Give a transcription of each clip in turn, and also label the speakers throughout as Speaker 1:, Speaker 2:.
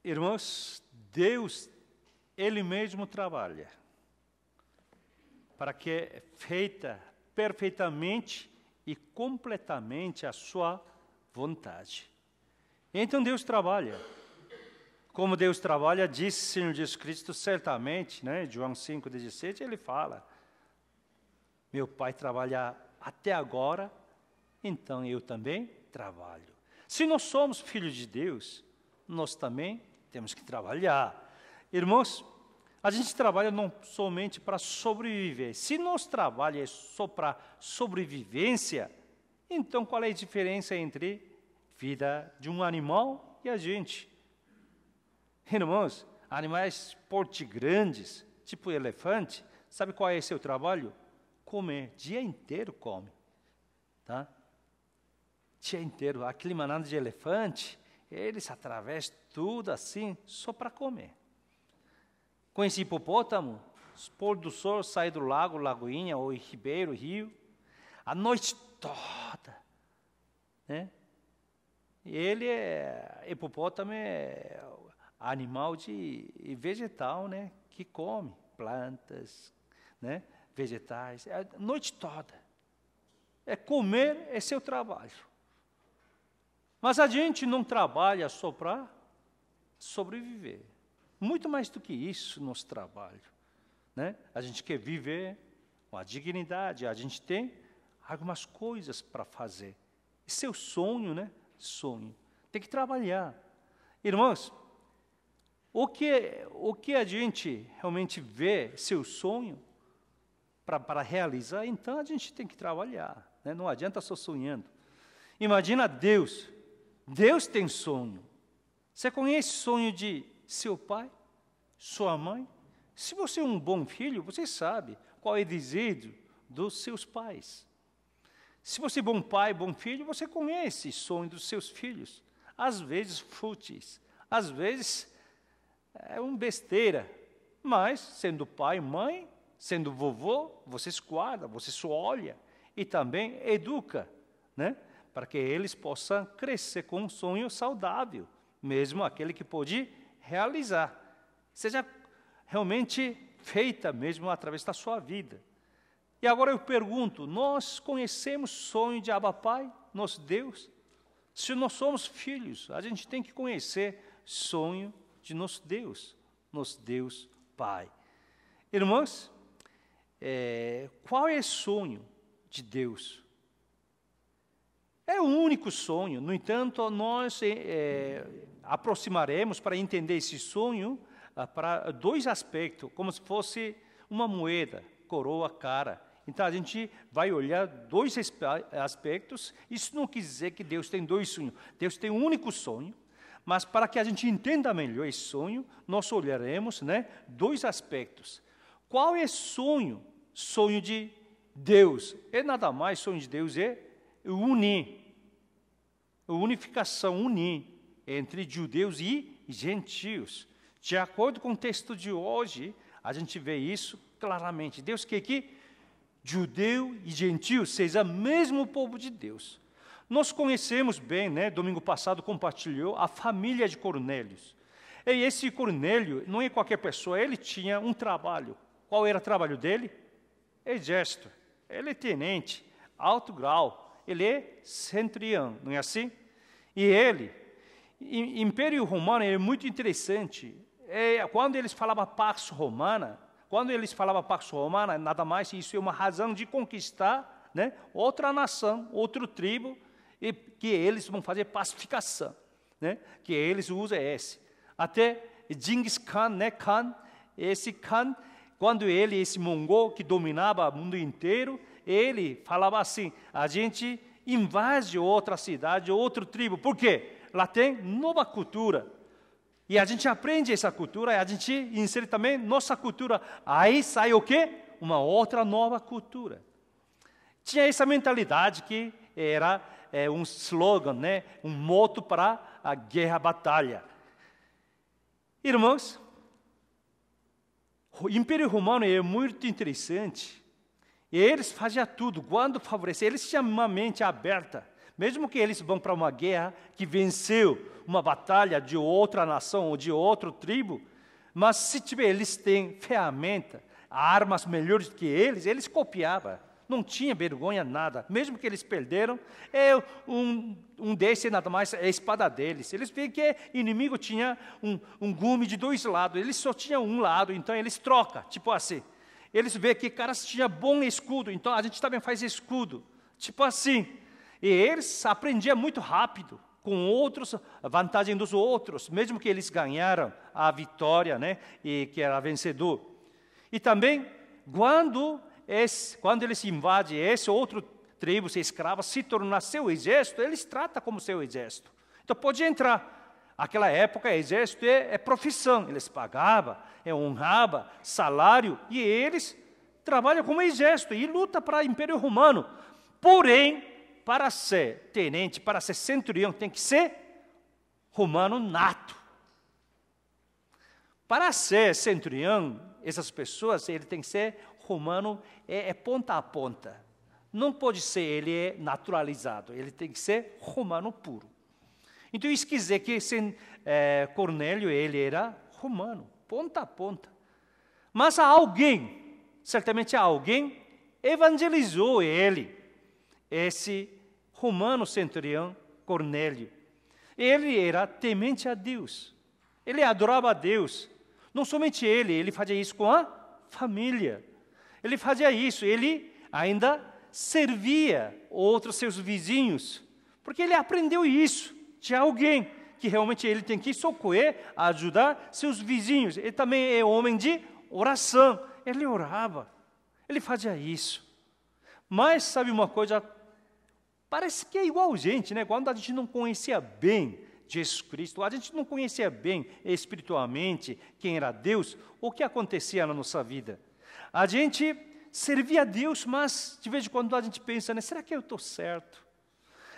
Speaker 1: Irmãos, Deus, Ele mesmo trabalha para que é feita perfeitamente e completamente a sua vontade. Então Deus trabalha. Como Deus trabalha, disse o Senhor Jesus Cristo certamente, né? João 5,17, Ele fala: meu Pai trabalha até agora, então eu também trabalho. Se nós somos filhos de Deus, nós também temos que trabalhar. Irmãos, a gente trabalha não somente para sobreviver. Se nosso trabalho é só para sobrevivência, então qual é a diferença entre vida de um animal e a gente? Irmãos, animais porte grandes, tipo elefante, sabe qual é seu trabalho? Comer, dia inteiro come, tá? Dia inteiro, aquele manado de elefante, eles atravessam tudo assim, só para comer. Com esse hipopótamo, os pôr do sol saem do lago, lagoinha, ou ribeiro, rio, a noite toda, né? Ele hipopótamo é animal vegetal, né? Que come plantas, né? Vegetais, a noite toda. Comer é seu trabalho. Mas a gente não trabalha só para sobreviver. Muito mais do que isso, nosso trabalho, né? A gente quer viver com a dignidade, a gente tem algumas coisas para fazer. Esse é o sonho, né? Sonho. Tem que trabalhar. Irmãos, o que a gente realmente vê, seu sonho, para realizar, então a gente tem que trabalhar, né? Não adianta só sonhando. Imagina Deus. Deus tem sonho. Você conhece o sonho de seu pai, sua mãe? Se você é um bom filho, você sabe qual é o desejo dos seus pais. Se você é bom pai, bom filho, você conhece o sonho dos seus filhos. Às vezes fúteis, às vezes é uma besteira, mas sendo pai, mãe, sendo vovô, você se guarda, você só olha e também educa, né? Para que eles possam crescer com um sonho saudável, mesmo aquele que pode realizar, seja realmente feita mesmo através da sua vida. E agora eu pergunto, nós conhecemos o sonho de Abba Pai, nosso Deus? Se nós somos filhos, a gente tem que conhecer o sonho de nosso Deus Pai. Irmãos, qual é o sonho de Deus? É o único sonho. No entanto, nós aproximaremos para entender esse sonho para dois aspectos, como se fosse uma moeda, coroa, cara. Então, a gente vai olhar dois aspectos. Isso não quer dizer que Deus tem dois sonhos. Deus tem um único sonho, mas para que a gente entenda melhor esse sonho, nós olharemos, né, dois aspectos. Qual é o sonho? Sonho de Deus. É nada mais, sonho de Deus é unir, unificação, unir entre judeus e gentios. De acordo com o texto de hoje, a gente vê isso claramente. Deus quer que judeu e gentio sejam o mesmo povo de Deus. Nós conhecemos bem, né? Domingo passado compartilhou a família de Cornélio. E esse Cornélio não é qualquer pessoa, ele tinha um trabalho. Qual era o trabalho dele? Exército. Ele é tenente, alto grau. Ele é centurião, não é assim? E ele, Império Romano é muito interessante. Quando eles falavam Pax Romana, nada mais, isso é uma razão de conquistar, né, outra nação, outro tribo, e que eles vão fazer pacificação, né, que eles usam esse. Até Genghis Khan, né, esse Khan, quando esse mongol que dominava o mundo inteiro, ele falava assim, a gente invade outra cidade, outro tribo. Por quê? Lá tem nova cultura. E a gente aprende essa cultura, e a gente insere também nossa cultura. Aí sai o quê? Uma outra nova cultura. Tinha essa mentalidade que era um slogan, né? Um moto para a guerra, a batalha. Irmãos, o Império Romano é muito interessante. E eles faziam tudo, quando favorecer, eles tinham uma mente aberta. Mesmo que eles vão para uma guerra que venceu uma batalha de outra nação ou de outra tribo, mas se eles têm ferramenta, armas melhores que eles copiavam. Não tinha vergonha nada. Mesmo que eles perderam, um desse nada mais é a espada deles. Eles veem que o inimigo tinha um gume de 2 lados. Eles só tinham um lado, então eles trocam, tipo assim. Eles veem que caras tinham bom escudo, então a gente também faz escudo. Tipo assim. E eles aprendiam muito rápido, com a vantagem dos outros, mesmo que eles ganharam a vitória, né? E que era vencedor. E também, quando eles invadem esse outro tribo, esse escravo, se tornar seu exército, eles tratam como seu exército. Então pode entrar. Naquela época, exército é profissão. Eles pagavam, honravam, salário, e eles trabalham como exército e lutam para o Império Romano. Porém, para ser tenente, para ser centurião, tem que ser romano nato. Para ser centurião, essas pessoas, ele tem que ser romano, ponta a ponta. Não pode ser, ele é naturalizado, ele tem que ser romano puro. Então, isso quer dizer que Cornélio, ele era romano, ponta a ponta. Mas certamente alguém, evangelizou ele, esse romano centurião Cornélio. Ele era temente a Deus, ele adorava a Deus. Não somente ele fazia isso com a família. Ele fazia isso, ele ainda servia outros seus vizinhos, porque ele aprendeu isso de alguém que realmente ele tem que socorrer, ajudar seus vizinhos. Ele também é homem de oração, ele orava, ele fazia isso. Mas sabe uma coisa, parece que é igual a gente, né? Quando a gente não conhecia bem Jesus Cristo, a gente não conhecia bem espiritualmente quem era Deus, o que acontecia na nossa vida. A gente servia a Deus, mas de vez em quando a gente pensa, né, será que eu estou certo?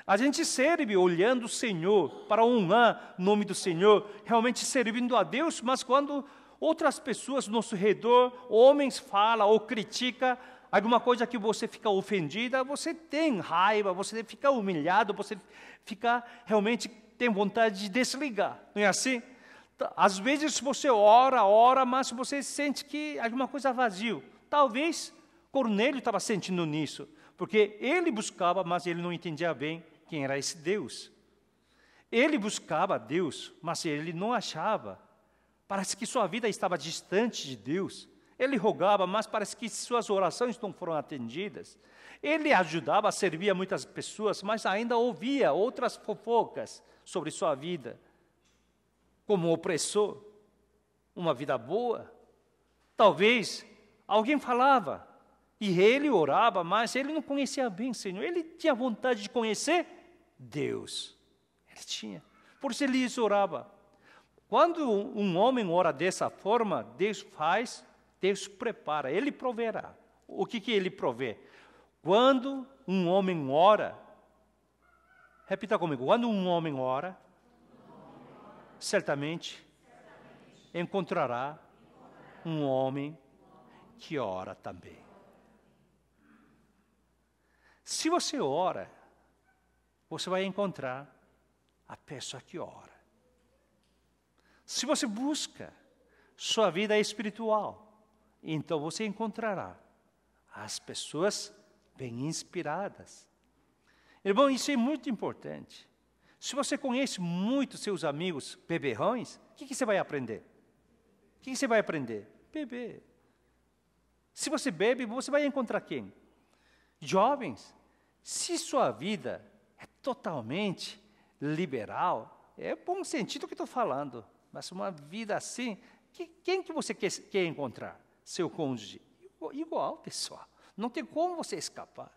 Speaker 1: A gente serve olhando o Senhor, para honrar o nome do Senhor, realmente servindo a Deus, mas quando outras pessoas no nosso redor, homens falam ou criticam alguma coisa que você fica ofendida, você tem raiva, você fica humilhado, você fica realmente tem vontade de desligar, não é assim? Às vezes você ora, mas você sente que alguma coisa vazio. Talvez Cornélio estava sentindo nisso, porque ele buscava, mas ele não entendia bem quem era esse Deus. Ele buscava Deus, mas ele não achava. Parece que sua vida estava distante de Deus. Ele rogava, mas parece que suas orações não foram atendidas. Ele ajudava, servia muitas pessoas, mas ainda ouvia outras fofocas sobre sua vida. Como opressor, uma vida boa. Talvez alguém falava, e ele orava, mas ele não conhecia bem o Senhor. Ele tinha vontade de conhecer Deus. Ele tinha. Por isso ele orava. Quando um homem ora dessa forma, Deus faz, Deus prepara, Ele proverá. O que ele provê? Quando um homem ora, repita comigo, quando um homem ora, certamente encontrará um homem que ora também. Se você ora, você vai encontrar a pessoa que ora. Se você busca sua vida espiritual, então você encontrará as pessoas bem inspiradas. Irmão, isso é muito importante. Se você conhece muito seus amigos beberrões, o que você vai aprender? O que você vai aprender? Beber. Se você bebe, você vai encontrar quem? Jovens, se sua vida é totalmente liberal, é bom sentido que estou falando, mas uma vida assim, quem que você quer encontrar? Seu cônjuge? Igual, pessoal. Não tem como você escapar.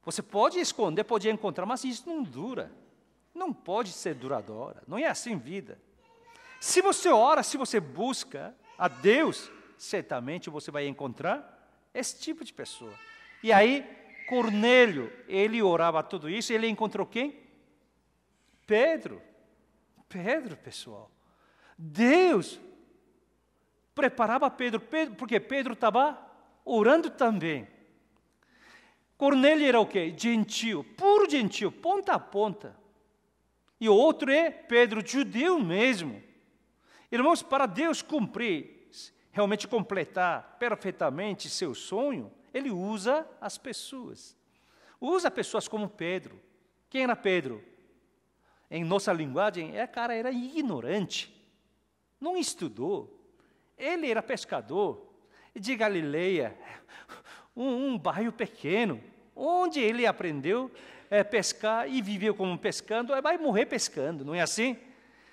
Speaker 1: Você pode esconder, pode encontrar, mas isso não dura. Não pode ser duradoura. Não é assim vida. Se você ora, se você busca a Deus, certamente você vai encontrar esse tipo de pessoa. E aí, Cornélio, ele orava tudo isso, ele encontrou quem? Pedro. Pedro, pessoal. Deus preparava Pedro, porque Pedro estava orando também. Cornélio era o quê? Gentil, puro gentil, ponta a ponta. E o outro é Pedro, judeu mesmo. Irmãos, para Deus cumprir, realmente completar perfeitamente seu sonho, Ele usa as pessoas. Usa pessoas como Pedro. Quem era Pedro? Em nossa linguagem, cara era ignorante. Não estudou. Ele era pescador de Galileia, um bairro pequeno, onde ele aprendeu a pescar e viveu como pescando, vai morrer pescando, não é assim?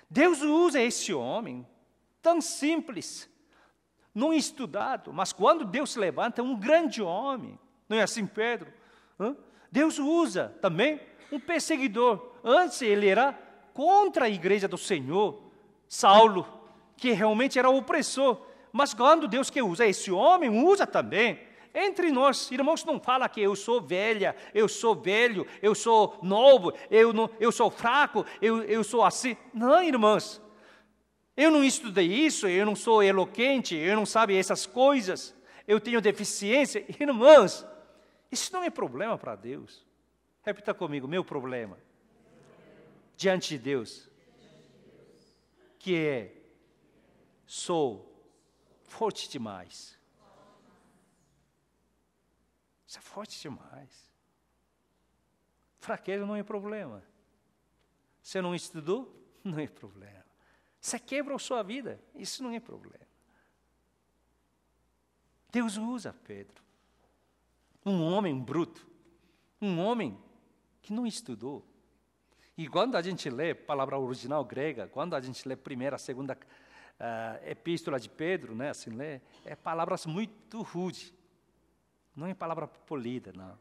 Speaker 1: Deus usa esse homem, tão simples, não estudado, mas quando Deus levanta um grande homem, não é assim, Pedro? Deus usa também um perseguidor. Antes ele era contra a igreja do Senhor, Saulo, que realmente era opressor. Mas quando Deus quer usar esse homem, usa também. Entre nós, irmãos, não fala que eu sou velha, eu sou velho, eu sou novo, eu sou fraco, eu sou assim. Não, irmãos. Eu não estudei isso, eu não sou eloquente, eu não sabe essas coisas, eu tenho deficiência. Irmãos, isso não é problema para Deus. Repita comigo, meu problema diante de Deus, que é, sou forte demais. Isso é forte demais. Fraqueza não é problema. Você não estudou? Não é problema. Você quebra a sua vida? Isso não é problema. Deus usa Pedro. Um homem bruto. Um homem que não estudou. E quando a gente lê a palavra original grega, quando a gente lê a primeira, a segunda epístola de Pedro, né, assim lê, é palavras muito rudes. Não é palavra polida, não.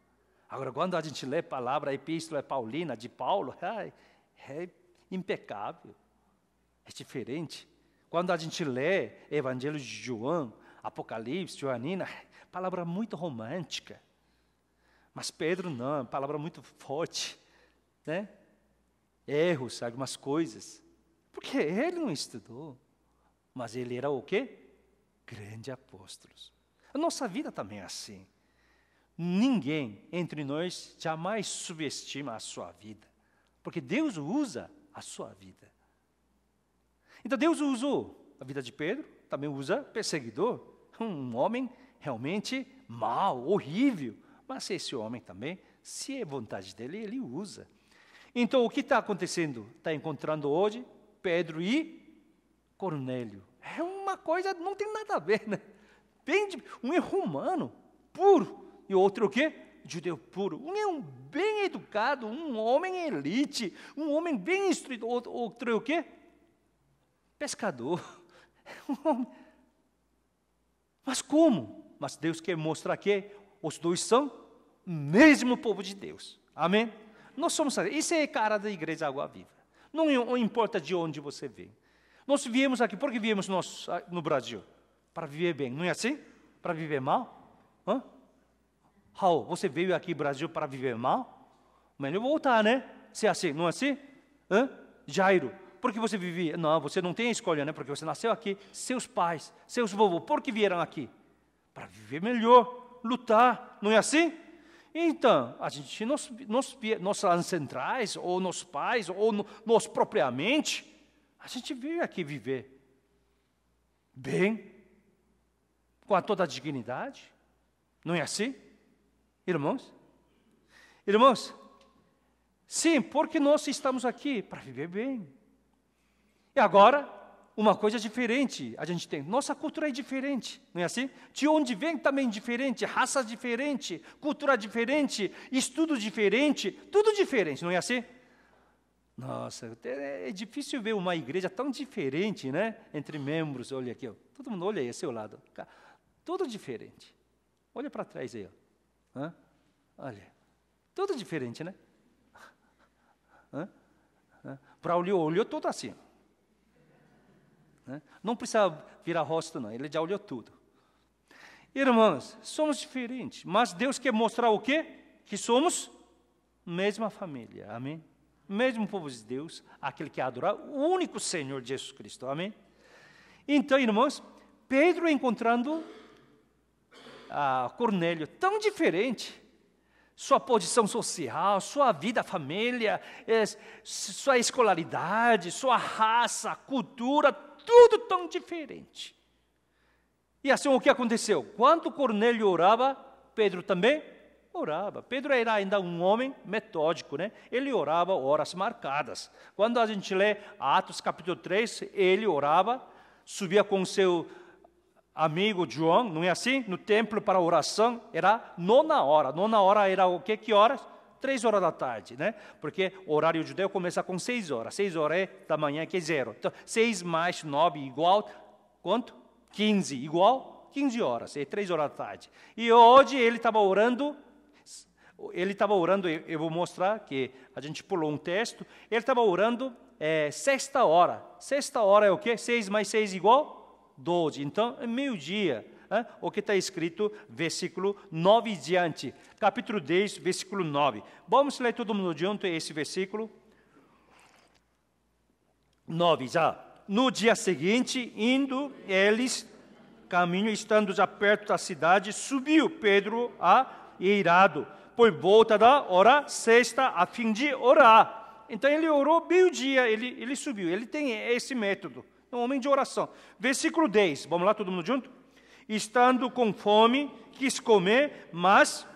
Speaker 1: Agora, quando a gente lê a palavra, a epístola paulina de Paulo, é impecável. É diferente. Quando a gente lê Evangelho de João, Apocalipse, Joanina, palavra muito romântica. Mas Pedro não, palavra muito forte, né? Erros, algumas coisas. Porque ele não estudou. Mas ele era o quê? Grande apóstolo. A nossa vida também é assim. Ninguém entre nós jamais subestima a sua vida. Porque Deus usa a sua vida. Então Deus usou a vida de Pedro, também usa perseguidor. Um homem realmente mau, horrível. Mas esse homem também, se é vontade dele, ele usa. Então, o que está acontecendo? Está encontrando hoje Pedro e Cornélio. É uma coisa, não tem nada a ver, né? Um é romano, puro, e o outro o quê? Judeu puro. Um é um bem educado, um homem elite, um homem bem instruído. Outro é o quê? Pescador. Mas como? Mas Deus quer mostrar que os dois são o mesmo povo de Deus. Amém? Nós somos assim. Isso é a cara da igreja Água Viva. Não importa de onde você vem. Nós viemos aqui, por que viemos nós no Brasil? Para viver bem, não é assim? Para viver mal? Raul, você veio aqui no Brasil para viver mal? Melhor voltar, né? Se é assim, não é assim? Jairo, por que você vivia? Não, você não tem escolha, né? Porque você nasceu aqui. Seus pais, seus vovôs, por que vieram aqui? Para viver melhor, lutar, não é assim? Então, a gente, nossos ancestrais, ou nossos pais, ou nós propriamente, a gente veio aqui viver bem, com toda a dignidade. Não é assim, irmãos? Irmãos, sim, porque nós estamos aqui para viver bem. E agora, uma coisa diferente a gente tem. Nossa cultura é diferente, não é assim? De onde vem também diferente, raça diferente, cultura diferente, estudo diferente, tudo diferente, não é assim? Nossa, é difícil ver uma igreja tão diferente, né? Entre membros, olha aqui, ó. Todo mundo olha aí, ao seu lado. Tudo diferente. Olha para trás aí, ó. Olha, tudo diferente, né? Braulio olhou tudo assim. Não precisa virar rosto, não. Ele já olhou tudo. Irmãos, somos diferentes. Mas Deus quer mostrar o quê? Que somos mesma família. Amém? Mesmo povo de Deus, aquele que adora o único Senhor Jesus Cristo. Amém? Então, irmãos, Pedro encontrando Cornélio tão diferente. sua posição social, sua vida, família, sua escolaridade, sua raça, cultura, tudo tão diferente. E assim o que aconteceu? Quando Cornélio orava, Pedro também orava. Pedro era ainda um homem metódico, né? Ele orava horas marcadas. Quando a gente lê Atos capítulo 3, ele orava, subia com seu amigo João, não é assim? No templo para oração, era 9 horas. 9 horas era o quê? Que horas? 3 horas da tarde, né? Porque o horário judeu começa com 6 horas. 6 horas da manhã, que é 0. Então, 6 mais 9 igual, quanto? 15, igual 15 horas, é 3 horas da tarde. E hoje ele estava orando, eu vou mostrar que a gente pulou um texto, ele estava orando sexta hora. Sexta hora é o quê? 6 mais 6 igual 12. Então, é meio-dia. O que está escrito, versículo 9 diante. Capítulo 10, versículo 9. Vamos ler todo mundo junto esse versículo. 9 já. No dia seguinte, indo eles, caminho, estando já perto da cidade, subiu Pedro irado, por volta da hora sexta, a fim de orar. Então ele orou meio-dia, ele subiu. Ele tem esse método, é um homem de oração. Versículo 10, vamos lá todo mundo junto? Estando com fome, quis comer, mas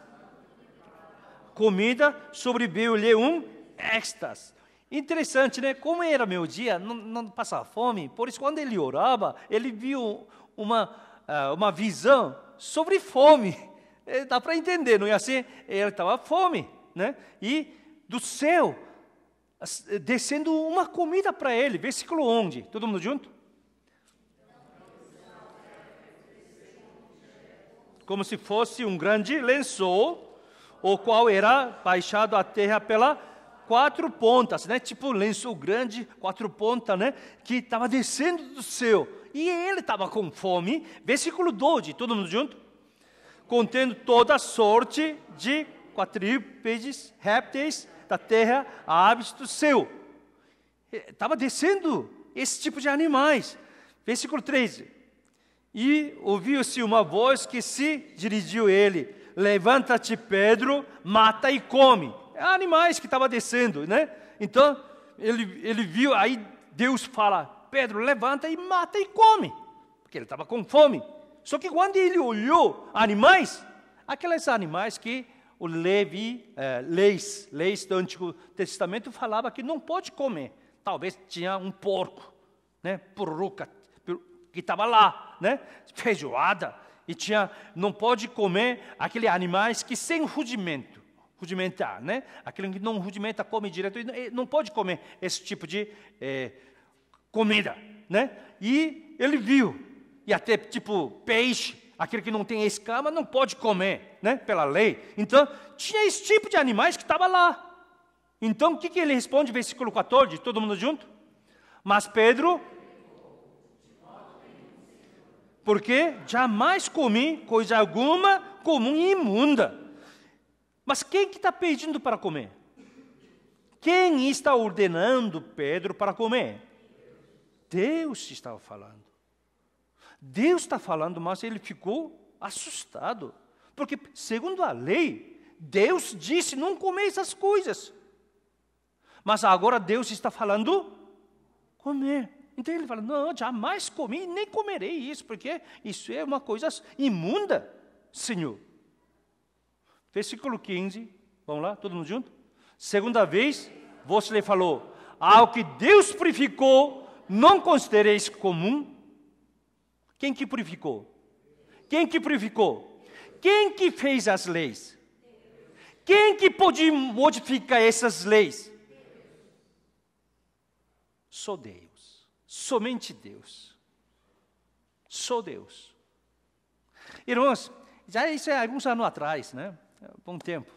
Speaker 1: comida sobreveio-lhe um êxtase. Interessante, né? Como era meu dia, não passava fome. Por isso, quando ele orava, ele viu uma visão sobre fome. Dá para entender, não é assim? Ele estava fome, né? E do céu, descendo uma comida para ele. Versículo 11, todo mundo junto? Como se fosse um grande lençol, o qual era baixado à terra pela 4 pontas, né? Tipo lençol grande, 4 pontas, né? Que estava descendo do céu. E ele estava com fome. Versículo 12, todo mundo junto? Contendo toda sorte de quadrúpedes, répteis da terra, aves do céu. Estava descendo esse tipo de animais. Versículo 13. E ouviu-se uma voz que se dirigiu a ele: levanta-te, Pedro, mata e come. Animais que estavam descendo, né? Então, ele viu, aí Deus fala: Pedro, levanta e mata e come. Porque ele estava com fome. Só que quando ele olhou animais, aqueles animais que o leis do Antigo Testamento falava que não pode comer. Talvez tinha um porco, né? Puruca, que estava lá, né? Feijoada, e não pode comer aqueles animais que sem rudimentar, né? Aquele que não rudimenta, come direto, não pode comer esse tipo de comida, né? E ele viu, e até tipo peixe, aquele que não tem escama, não pode comer, né? Pela lei. Então, tinha esse tipo de animais que estava lá. Então, o que ele responde, versículo 14, todo mundo junto? Mas Pedro, porque jamais comi coisa alguma comum e imunda. Mas quem que está pedindo para comer? Quem está ordenando Pedro para comer? Deus estava falando. Deus está falando, mas ele ficou assustado. Porque, segundo a lei, Deus disse, não comer essas coisas. Mas agora Deus está falando, comer. Então ele fala, não, jamais comi, nem comerei isso, porque isso é uma coisa imunda, Senhor. Versículo 15, vamos lá, todo mundo junto? Segunda vez, você lhe falou, ao que Deus purificou, não considereis comum. Quem que purificou? Quem que purificou? Quem que fez as leis? Quem que pode modificar essas leis? Só Deus. Somente Deus. Só Deus. Irmãos, já isso é alguns anos atrás, né? Bom tempo.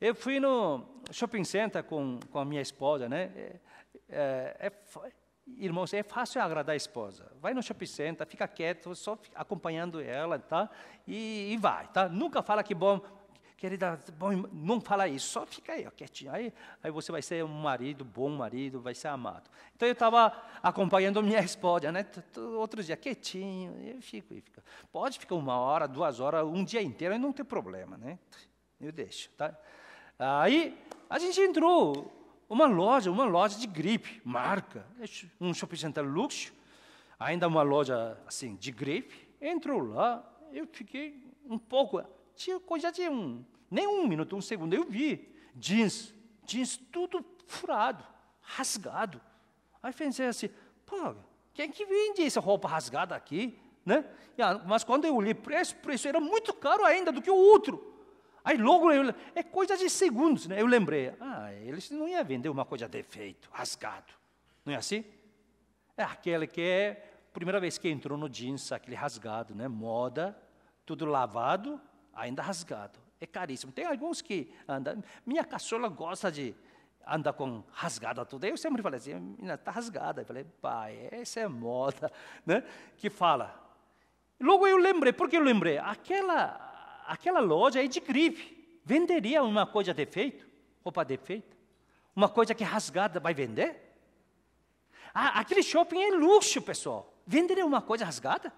Speaker 1: Eu fui no shopping center com a minha esposa, né? Irmãos, é fácil agradar a esposa. Vai no shopping center, fica quieto, só acompanhando ela, tá? E vai, tá? Nunca fala que bom, querida, bom, não fala isso, só fica aí, ó, quietinho. Aí você vai ser um marido, bom marido, vai ser amado. Então eu estava acompanhando minha esposa, né? Outro dia, quietinho, eu fico. Pode ficar 1 hora, 2 horas, um dia inteiro, não tem problema, né? Eu deixo, tá? Aí a gente entrou uma loja de grife, marca, um shopping center luxo, ainda uma loja assim de grife. Entrou lá, eu fiquei um pouco, tinha coisa de nem um minuto, um segundo, eu vi jeans tudo furado, rasgado. Aí pensei assim, pô, quem que vende essa roupa rasgada aqui, né? Mas quando eu olhei o preço era muito caro ainda do que o outro. Aí logo, é coisa de segundos, né? Eu lembrei, eles não iam vender uma coisa defeito, rasgado. Não é assim? É aquele que é a primeira vez que entrou no jeans, aquele rasgado, né? Moda, tudo lavado, ainda rasgado. É caríssimo. Tem alguns que andam, minha caçula gosta de andar com rasgada tudo. Eu sempre falei assim, menina, está rasgada. Eu falei, pai, essa é moda, né? Que fala. Logo eu lembrei, por que eu lembrei? Aquela loja é de grife. Venderia uma coisa defeito? Roupa defeita? Uma coisa que é rasgada vai vender? Aquele shopping é luxo, pessoal. Venderia uma coisa rasgada?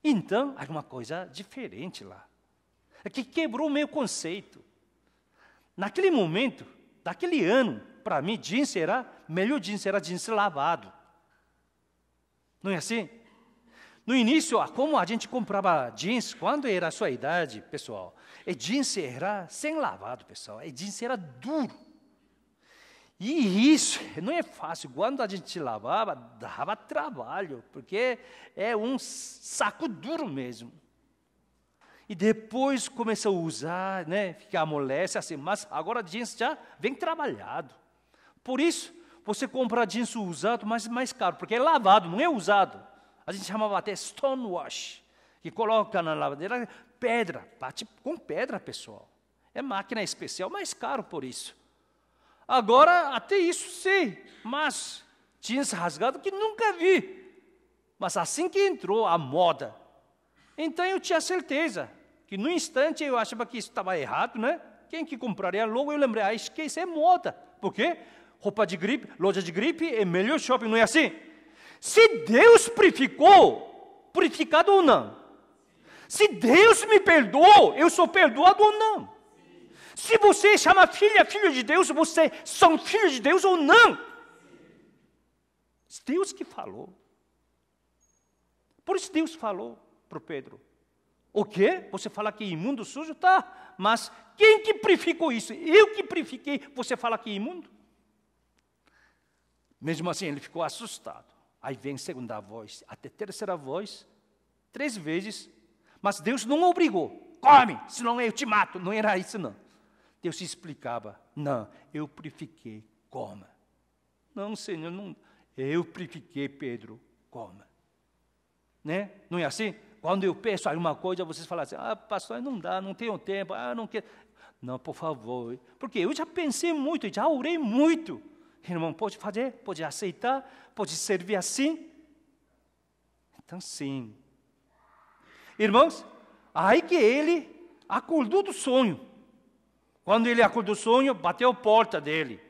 Speaker 1: Então, há uma coisa diferente lá. Que quebrou o meu conceito. Naquele momento, daquele ano, para mim, melhor jeans era jeans lavado. Não é assim? No início, como a gente comprava jeans, quando era a sua idade, pessoal, jeans era sem lavado, pessoal, jeans era duro. E isso não é fácil, quando a gente lavava, dava trabalho, porque é um saco duro mesmo. E depois começou a usar, né, fica amolece assim, mas agora jeans já vem trabalhado. Por isso, você compra jeans usado, mas mais caro, porque é lavado, não é usado. A gente chamava até stonewash, que coloca na lavadeira pedra, bate com pedra, pessoal. É máquina especial, mais caro por isso. Agora, até isso sim, mas jeans rasgado que nunca vi. Mas assim que entrou a moda, então eu tinha certeza que no instante eu achava que isso estava errado, né? Quem que compraria? Logo eu lembrei, acho que isso é moda. Por quê? Roupa de gripe, loja de gripe é melhor shopping, não é assim? Se Deus purificou, purificado ou não? Se Deus me perdoou, eu sou perdoado ou não? Se você chama filho de Deus, você são filho de Deus ou não? Deus que falou. Por isso Deus falou para o Pedro. O quê? Você fala que é imundo, sujo? Tá, mas quem que purificou isso? Eu que purifiquei, você fala que é imundo? Mesmo assim, ele ficou assustado. Aí vem a segunda voz, até a terceira voz, 3 vezes. Mas Deus não obrigou. Come, senão eu te mato. Não era isso, não. Deus explicava. Não, eu purifiquei, coma. Não, Senhor, não. Eu purifiquei, Pedro, coma. Né? Não é assim? Quando eu peço alguma coisa, vocês falam assim, pastor, não dá, não tenho tempo, não quero. Não, por favor. Porque eu já pensei muito, já orei muito. Irmão, pode fazer, pode aceitar, pode servir assim. Então, sim. Irmãos, aí que ele acordou do sonho. Quando ele acordou do sonho, bateu a porta dele.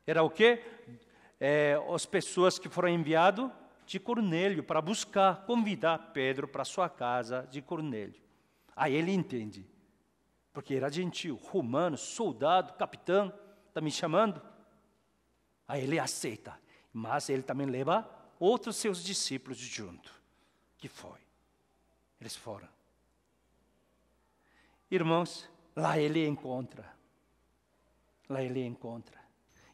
Speaker 1: Era o quê? As pessoas que foram enviadas de Cornélio para buscar, convidar Pedro para sua casa de Cornélio. Aí ele entende. Porque era gentil, romano, soldado, capitão, está me chamando? Aí ele aceita, mas ele também leva outros seus discípulos junto. Que foi? Eles foram. Irmãos, lá ele encontra. Lá ele encontra.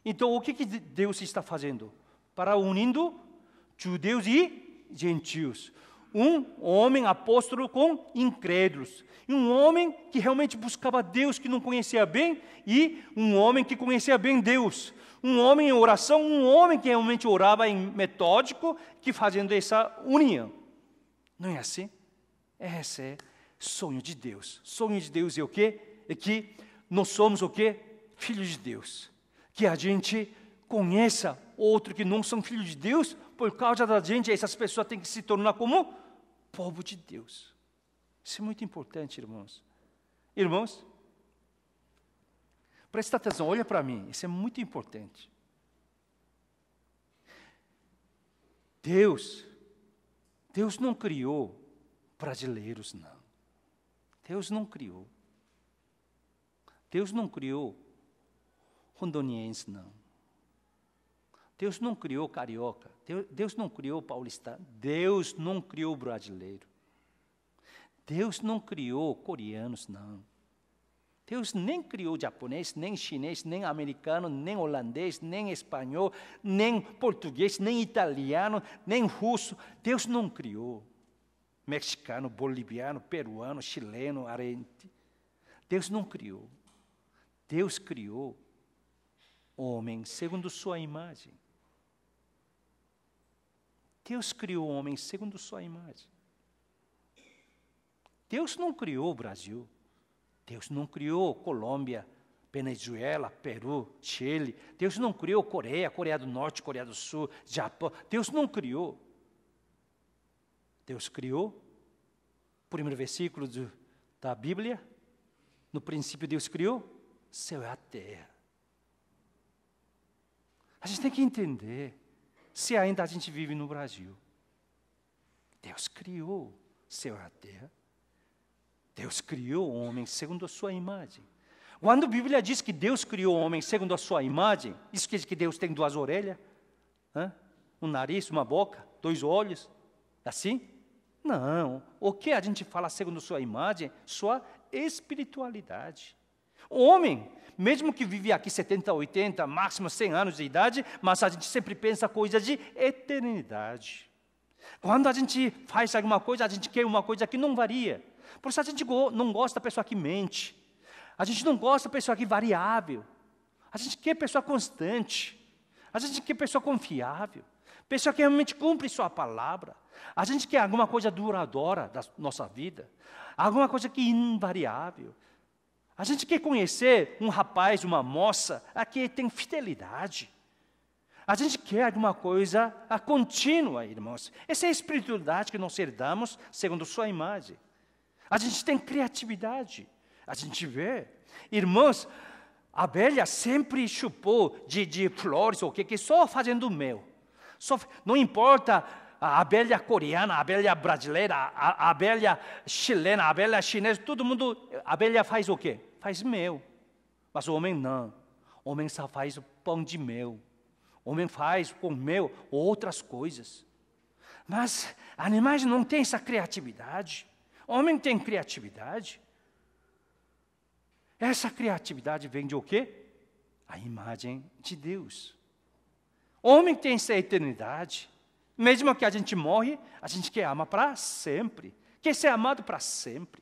Speaker 1: Então, o que Deus está fazendo? Para unindo judeus e gentios. Um homem apóstolo com incrédulos. E um homem que realmente buscava Deus, que não conhecia bem, e um homem que conhecia bem Deus. Um homem em oração, um homem que realmente orava em metódico, que fazendo essa união. Não é assim? Esse é sonho de Deus. Sonho de Deus é o quê? É que nós somos o quê? Filhos de Deus. Que a gente conheça outro que não são filhos de Deus, por causa da gente, essas pessoas têm que se tornar como povo de Deus. Isso é muito importante, irmãos. Irmãos, presta atenção, olha para mim, isso é muito importante. Deus não criou brasileiros, não. Deus não criou. Deus não criou rondoniense, não. Deus não criou carioca. Deus não criou paulistano. Deus não criou brasileiro. Deus não criou coreanos, não. Deus nem criou japonês, nem chinês, nem americano, nem holandês, nem espanhol, nem português, nem italiano, nem russo. Deus não criou mexicano, boliviano, peruano, chileno, argentino. Deus não criou. Deus criou homem segundo sua imagem. Deus criou o homem segundo sua imagem. Deus não criou o Brasil. Deus não criou Colômbia, Venezuela, Peru, Chile. Deus não criou Coreia, Coreia do Norte, Coreia do Sul, Japão. Deus não criou. Deus criou, primeiro versículo da Bíblia, no princípio Deus criou céu e a terra. A gente tem que entender, se ainda a gente vive no Brasil, Deus criou céu e a terra. Deus criou o homem segundo a sua imagem. Quando a Bíblia diz que Deus criou o homem segundo a sua imagem, isso quer dizer que Deus tem duas orelhas, um nariz, uma boca, dois olhos, assim? Não. O que a gente fala segundo a sua imagem? Sua espiritualidade. O homem, mesmo que vive aqui 70, 80, máximo 100 anos de idade, mas a gente sempre pensa coisas de eternidade. Quando a gente faz alguma coisa, a gente quer uma coisa que não varia. Por isso a gente não gosta da pessoa que mente. A gente não gosta da pessoa que é variável. A gente quer pessoa constante. A gente quer pessoa confiável. Pessoa que realmente cumpre sua palavra. A gente quer alguma coisa duradoura da nossa vida. Alguma coisa que é invariável. A gente quer conhecer um rapaz, uma moça, que tem fidelidade. A gente quer alguma coisa contínua, irmãos. Essa é a espiritualidade que nós herdamos segundo sua imagem. A gente tem criatividade. A gente vê. Irmãos, a abelha sempre chupou de flores, o que só fazendo mel. Não importa a abelha coreana, a abelha brasileira, a abelha chilena, a abelha chinesa, todo mundo, a abelha faz o quê? Faz mel. Mas o homem não. O homem só faz pão de mel. O homem faz com mel outras coisas. Mas animais não têm essa criatividade. O homem tem criatividade. Essa criatividade vem de o quê? A imagem de Deus. O homem tem essa eternidade. Mesmo que a gente morre, a gente quer amar para sempre. Quer ser amado para sempre.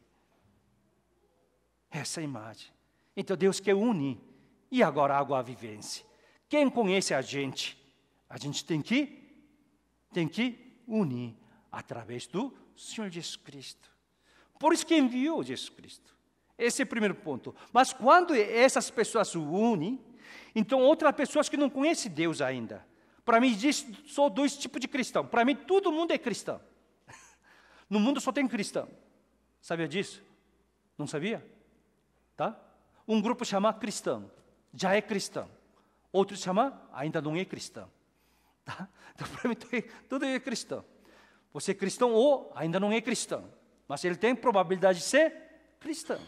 Speaker 1: Essa é a imagem. Então Deus quer unir. E agora a vivência. Quem conhece a gente tem que unir através do Senhor Jesus Cristo. Por isso que enviou Jesus Cristo. Esse é o primeiro ponto. Mas quando essas pessoas se unem, então outras pessoas que não conhecem Deus ainda. Para mim, existe só dois tipos de cristão. Para mim, todo mundo é cristão. No mundo só tem cristão. Sabia disso? Não sabia? Tá? Um grupo chama cristão, já é cristão. Outro chama, ainda não é cristão. Tá? Então, para mim, tudo é cristão. Você é cristão ou ainda não é cristão. Mas ele tem probabilidade de ser cristão.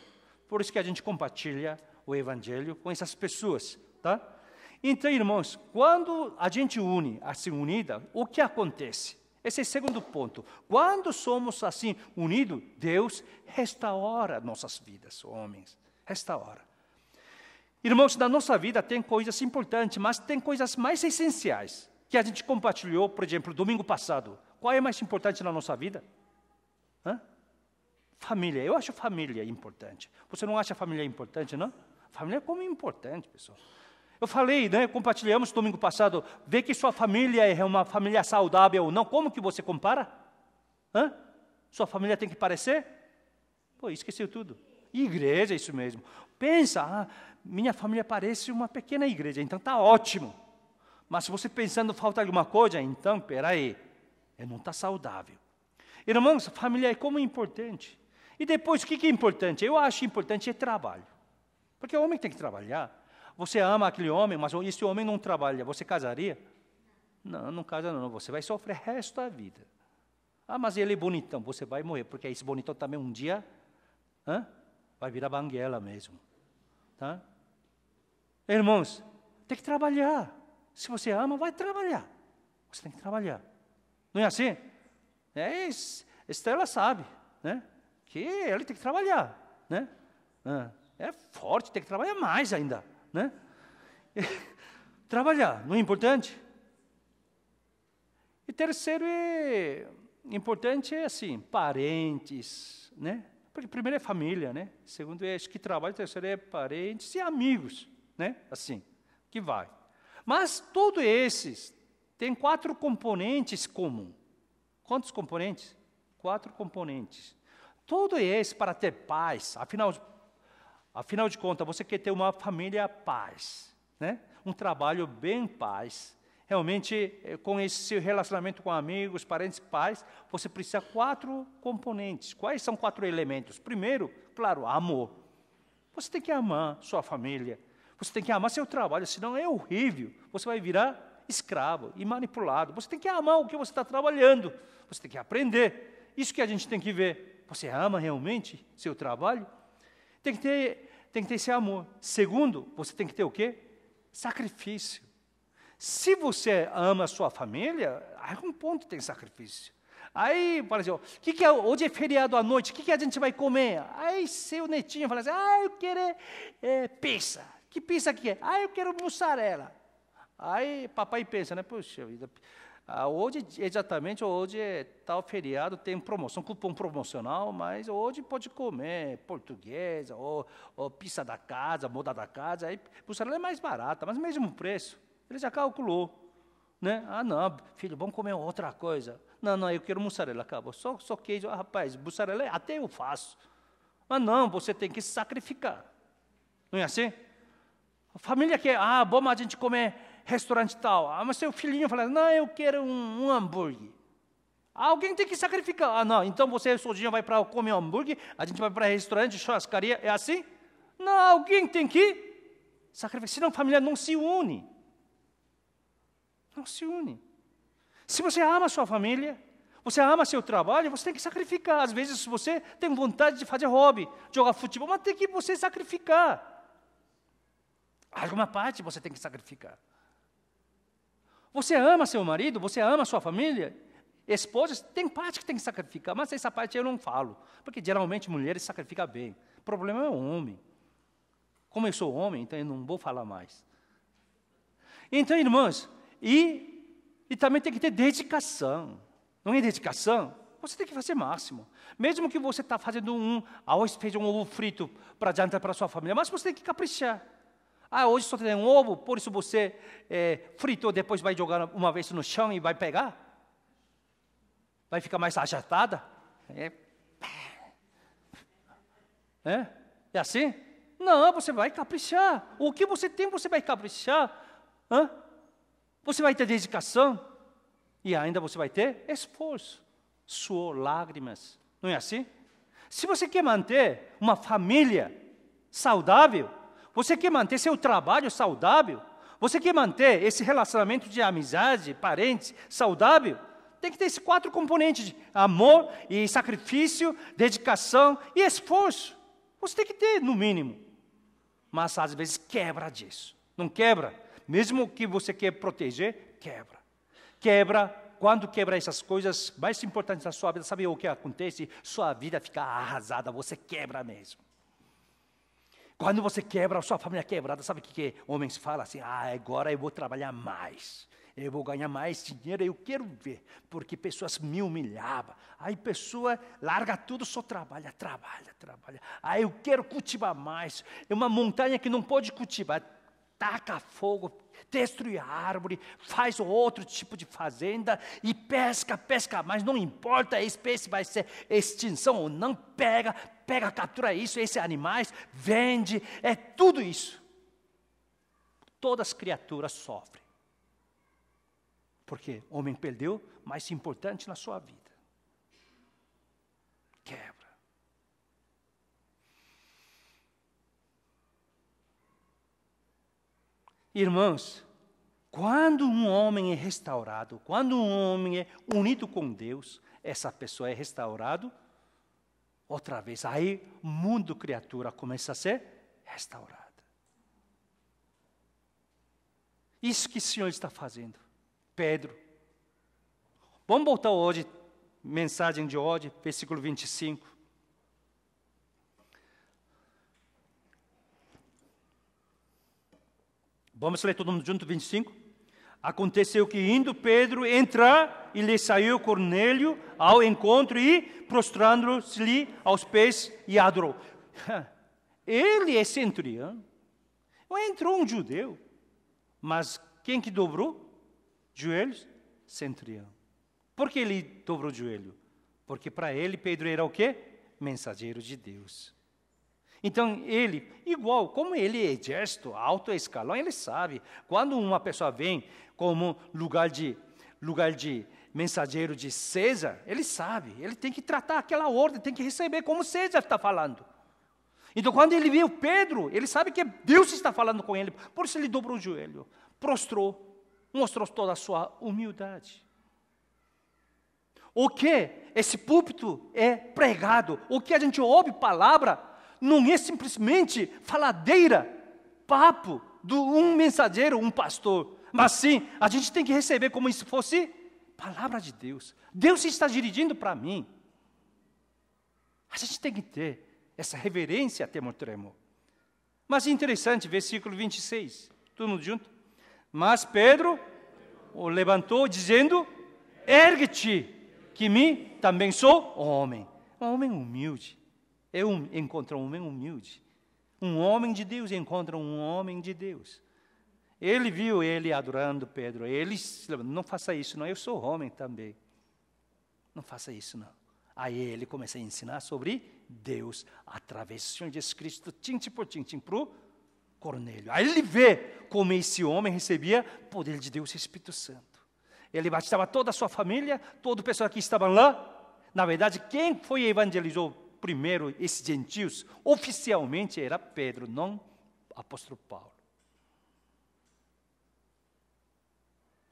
Speaker 1: Por isso que a gente compartilha o evangelho com essas pessoas, tá? Então, irmãos, quando a gente une, assim unida, o que acontece? Esse é o segundo ponto. Quando somos assim unidos, Deus restaura nossas vidas, homens. Restaura. Irmãos, na nossa vida tem coisas importantes, mas tem coisas mais essenciais que a gente compartilhou, por exemplo, domingo passado. Qual é mais importante na nossa vida? Família. Eu acho família importante. Você não acha família importante, não? Família é como importante, pessoal. Eu falei, compartilhamos domingo passado, vê que sua família é uma família saudável ou não, como que você compara? Sua família tem que parecer? Pô, esqueceu tudo. Igreja, isso mesmo. Pensa, minha família parece uma pequena igreja, então está ótimo. Mas se você pensando falta alguma coisa, então, peraí, não está saudável. Irmãos, família é como importante. E depois, o que é importante? Eu acho importante é trabalho. Porque o homem tem que trabalhar. Você ama aquele homem, mas esse homem não trabalha. Você casaria? Não, não casa não. Você vai sofrer o resto da vida. Mas ele é bonitão. Você vai morrer, porque esse bonitão também um dia vai virar banguela mesmo. Tá? Irmãos, tem que trabalhar. Se você ama, vai trabalhar. Você tem que trabalhar. Não é assim? Estela sabe, né? Que ele tem que trabalhar, né? É forte, tem que trabalhar mais ainda, né? Trabalhar, não é importante? E terceiro importante assim, parentes, né? Porque primeiro é família, né? Segundo é que trabalho, terceiro é parentes e amigos, né? Assim, que vai. Mas todos esses têm 4 componentes comuns. Quantos componentes? 4 componentes. Tudo isso para ter paz. Afinal de contas, você quer ter uma família paz, né? Um trabalho bem paz. Realmente, com esse relacionamento com amigos, parentes, pais, você precisa 4 componentes. Quais são 4 elementos? Primeiro, claro, amor. Você tem que amar sua família. Você tem que amar seu trabalho, senão é horrível. Você vai virar escravo e manipulado. Você tem que amar o que você está trabalhando. Você tem que aprender. Isso que a gente tem que ver. Você ama realmente seu trabalho? Tem que ter esse amor. Segundo, você tem que ter o quê? Sacrifício. Se você ama a sua família, a algum ponto tem sacrifício. Aí, por exemplo, hoje é feriado à noite, o que a gente vai comer? Aí seu netinho fala assim, eu quero pizza. Que pizza que é? Eu quero mussarela. Aí papai pensa, né? Puxa vida, hoje, exatamente, hoje é tal feriado, tem promoção, cupom promocional, mas hoje pode comer portuguesa, ou pizza da casa, moda da casa, aí mussarela é mais barata, mas mesmo preço. Ele já calculou, né? Não, filho, vamos comer outra coisa. Não, eu quero mussarela, acabou. Só queijo. Rapaz, mussarela até eu faço. Mas não, você tem que se sacrificar. Não é assim? A família quer, vamos a gente comer restaurante tal. Mas seu filhinho fala, não, eu quero um hambúrguer. Alguém tem que sacrificar. Não, então você sozinho vai para comer um hambúrguer, a gente vai para restaurante, churrascaria, é assim? Não, alguém tem que sacrificar, senão a família não se une. Não se une. Se você ama a sua família, você ama seu trabalho, você tem que sacrificar. Às vezes você tem vontade de fazer hobby, jogar futebol, mas tem que você sacrificar. Alguma parte você tem que sacrificar. Você ama seu marido, você ama a sua família, esposas, tem parte que tem que sacrificar, mas essa parte eu não falo, porque geralmente mulheres sacrificam bem. O problema é o homem. Como eu sou homem, então eu não vou falar mais. Então, irmãos, e também tem que ter dedicação. Não é dedicação? Você tem que fazer o máximo. Mesmo que você está fazendo arroz, feijão, ovo frito para jantar para a sua família, mas você tem que caprichar. Hoje só tem um ovo, por isso você fritou, depois vai jogar uma vez no chão e vai pegar? Vai ficar mais achatada? É assim? Não, você vai caprichar. O que você tem, você vai caprichar. Você vai ter dedicação. E ainda você vai ter esforço. Suor, lágrimas. Não é assim? Se você quer manter uma família saudável, você quer manter seu trabalho saudável, você quer manter esse relacionamento de amizade, parentes, saudável, tem que ter esses 4 componentes de amor e sacrifício, dedicação e esforço. Você tem que ter, no mínimo. Mas às vezes quebra disso. Não quebra? Mesmo que você quer proteger, quebra. Quando quebra essas coisas mais importantes da sua vida, sabe o que acontece? Sua vida fica arrasada, você quebra mesmo. Quando você quebra, a sua família é quebrada, sabe o que homens falam assim? Agora eu vou trabalhar mais, eu vou ganhar mais dinheiro, eu quero ver, porque pessoas me humilhavam. Aí pessoa larga tudo, só trabalha. Aí eu quero cultivar mais. É uma montanha que não pode cultivar. Taca fogo, destrui a árvore, faz outro tipo de fazenda e pesca, mas não importa a espécie vai ser extinção ou não, captura isso, esses animais, vende, é tudo isso. Todas as criaturas sofrem. Porque o homem perdeu o mais importante na sua vida. Quebra. Irmãos, quando um homem é restaurado, quando um homem é unido com Deus, essa pessoa é restaurado outra vez. Aí o mundo criatura começa a ser restaurada. Isso que o Senhor está fazendo. Pedro. Vamos voltar hoje, mensagem de hoje, versículo 25. Vamos ler todo mundo junto, 25. Aconteceu que indo Pedro entrar, e lhe saiu Cornélio ao encontro e, prostrando-se-lhe aos pés, e adorou. Ele é centurião. Entrou um judeu. Mas quem que dobrou joelhos? Centurião. Por que ele dobrou o joelho? Porque para ele Pedro era o quê? Mensageiro de Deus. Então ele, igual como ele é exército, alto escalão, ele sabe. Quando uma pessoa vem como lugar de mensageiro de César, ele sabe. Ele tem que tratar aquela ordem, tem que receber como César está falando. Então, quando ele viu Pedro, ele sabe que Deus está falando com ele. Por isso ele dobrou o joelho, prostrou, mostrou toda a sua humildade. O que esse púlpito é pregado, o que a gente ouve palavra, não é simplesmente faladeira, papo de um mensageiro, um pastor. Mas sim, a gente tem que receber como se fosse palavra de Deus. Deus está dirigindo para mim. A gente tem que ter essa reverência, tremor. Mas interessante, versículo 26. Todo mundo junto? Mas Pedro o levantou, dizendo: ergue-te, que mim também sou homem. Um homem humilde. Eu encontro um homem humilde. Um homem de Deus encontra um homem de Deus. Ele viu ele adorando Pedro. Ele não faça isso, não. Eu sou homem também. Não faça isso, não. Aí ele começa a ensinar sobre Deus através do Senhor Jesus Cristo, tintim por tintim, para o Cornélio. Aí ele vê como esse homem recebia poder de Deus e Espírito Santo. Ele batizava toda a sua família, todo o pessoal que estava lá. Na verdade, quem foi evangelizou primeiro esses gentios, oficialmente era Pedro, não o apóstolo Paulo.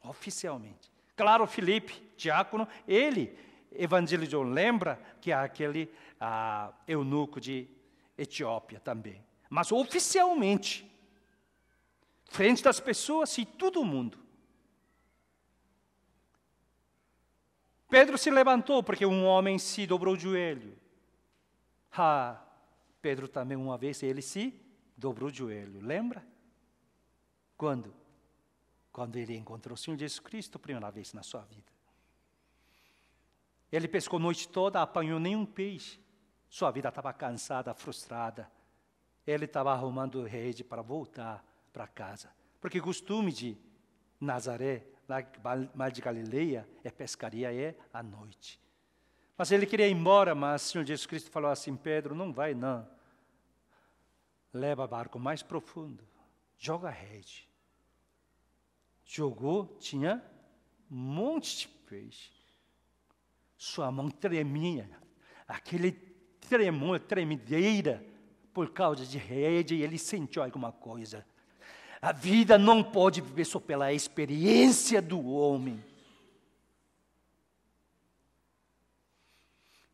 Speaker 1: Oficialmente. Claro, Filipe, diácono, ele evangelizou. Lembra que é aquele eunuco de Etiópia também. Mas oficialmente, frente das pessoas e todo mundo. Pedro se levantou porque um homem se dobrou o joelho. Pedro também uma vez ele se dobrou o joelho. Lembra? Quando? Quando ele encontrou o Senhor Jesus Cristo, primeira vez na sua vida. Ele pescou a noite toda, apanhou nenhum peixe. Sua vida estava cansada, frustrada. Ele estava arrumando rede para voltar para casa. Porque o costume de Nazaré, Mar de Galileia, pescaria à noite. Mas ele queria ir embora, mas o Senhor Jesus Cristo falou assim: Pedro, não vai não. Leva barco mais profundo. Joga a rede. Jogou, tinha um monte de peixe. Sua mão tremia, aquele tremor, tremedeira, por causa de rede, e ele sentiu alguma coisa. A vida não pode viver só pela experiência do homem.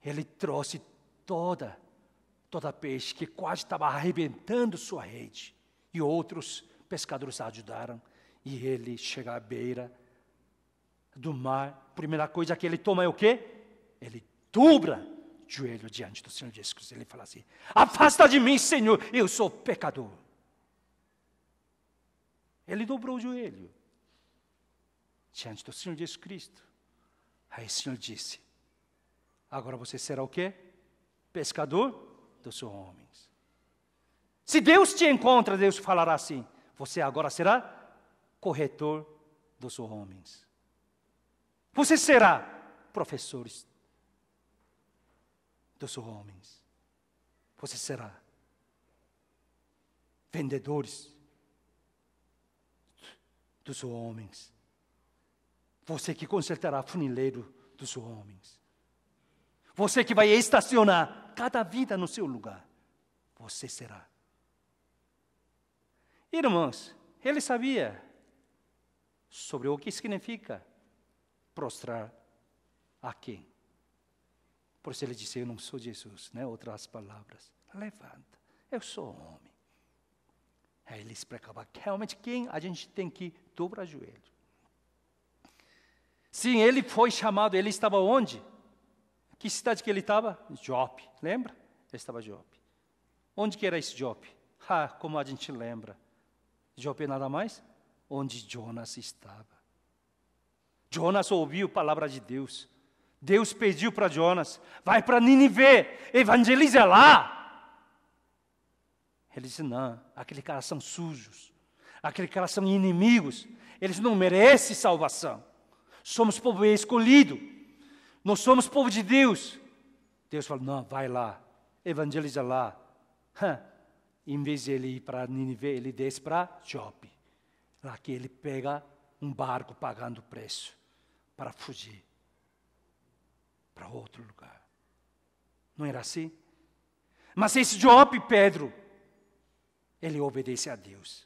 Speaker 1: Ele trouxe toda peixe que quase estava arrebentando sua rede. E outros pescadores ajudaram. E ele chega à beira do mar. Primeira coisa que ele toma é o quê? Ele dobra o joelho diante do Senhor Jesus Cristo. Ele fala assim: afasta de mim, Senhor, eu sou pecador. Ele dobrou o joelho diante do Senhor Jesus Cristo. Aí o Senhor disse: agora você será o quê? Pescador dos homens. Se Deus te encontra, Deus falará assim: você agora será corretor dos homens. Você será professor dos homens. Você será vendedores dos homens. Você que consertará funileiro dos homens. Você que vai estacionar cada vida no seu lugar. Você será. Irmãos, ele sabia sobre o que significa prostrar a quem. Por isso ele disse: eu não sou Jesus, né? Outras palavras. Levanta, eu sou homem. Aí ele explicava realmente quem a gente tem que dobrar o joelho. Sim, ele foi chamado, ele estava onde? Que cidade que ele estava? Jope, lembra? Ele estava em Jope. Onde que era esse Jope? Como a gente lembra. Jope nada mais? Onde Jonas estava. Jonas ouviu a palavra de Deus. Deus pediu para Jonas, vai para Nínive, evangeliza lá. Ele disse, não, aqueles caras são sujos. Aqueles caras são inimigos. Eles não merecem salvação. Somos povo escolhido. Nós somos povo de Deus. Deus falou, não, vai lá, evangeliza lá. Em vez de ele ir para Nínive, ele desce para Jope. Lá que ele pega um barco pagando o preço para fugir para outro lugar. Não era assim? Mas esse Jope, Pedro, ele obedece a Deus.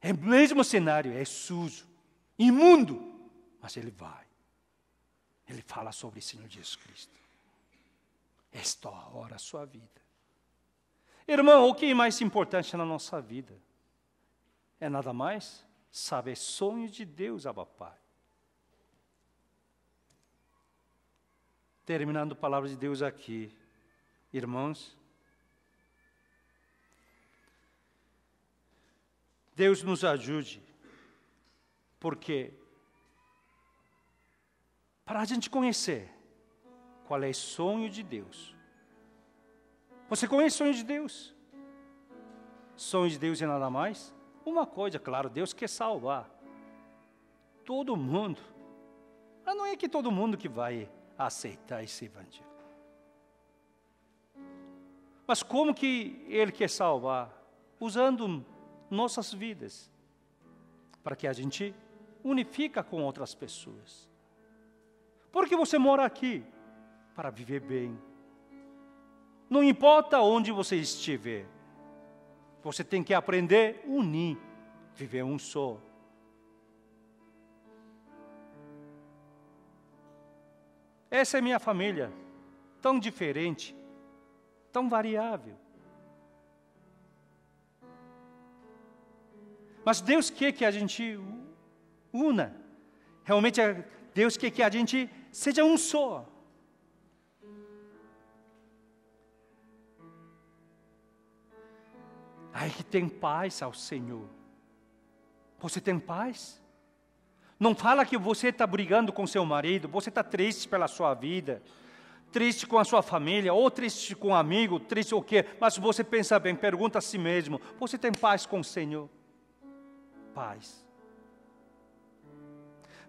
Speaker 1: É o mesmo cenário, é sujo, imundo, mas ele vai. Ele fala sobre o Senhor Jesus Cristo. Esta hora a sua vida. Irmão, o que é mais importante na nossa vida? É nada mais saber sonhos de Deus, Abba Pai. Terminando a palavra de Deus aqui, irmãos. Deus nos ajude, porque para a gente conhecer qual é o sonho de Deus. Você conhece o sonho de Deus? Sonho de Deus é nada mais? Uma coisa, claro, Deus quer salvar todo mundo. Mas não é que todo mundo que vai aceitar esse evangelho. Mas como que Ele quer salvar? Usando nossas vidas, para que a gente unifica com outras pessoas. Porque você mora aqui para viver bem. Não importa onde você estiver, você tem que aprender a unir, viver um só. Essa é minha família, tão diferente, tão variável. Mas Deus quer que a gente una. Realmente, Deus quer que a gente seja um só. Aí que tem paz ao Senhor. Você tem paz? Não fala que você está brigando com seu marido, você está triste pela sua vida, triste com a sua família, ou triste com um amigo, triste o quê? Mas você pensa bem, pergunta a si mesmo, você tem paz com o Senhor? Paz.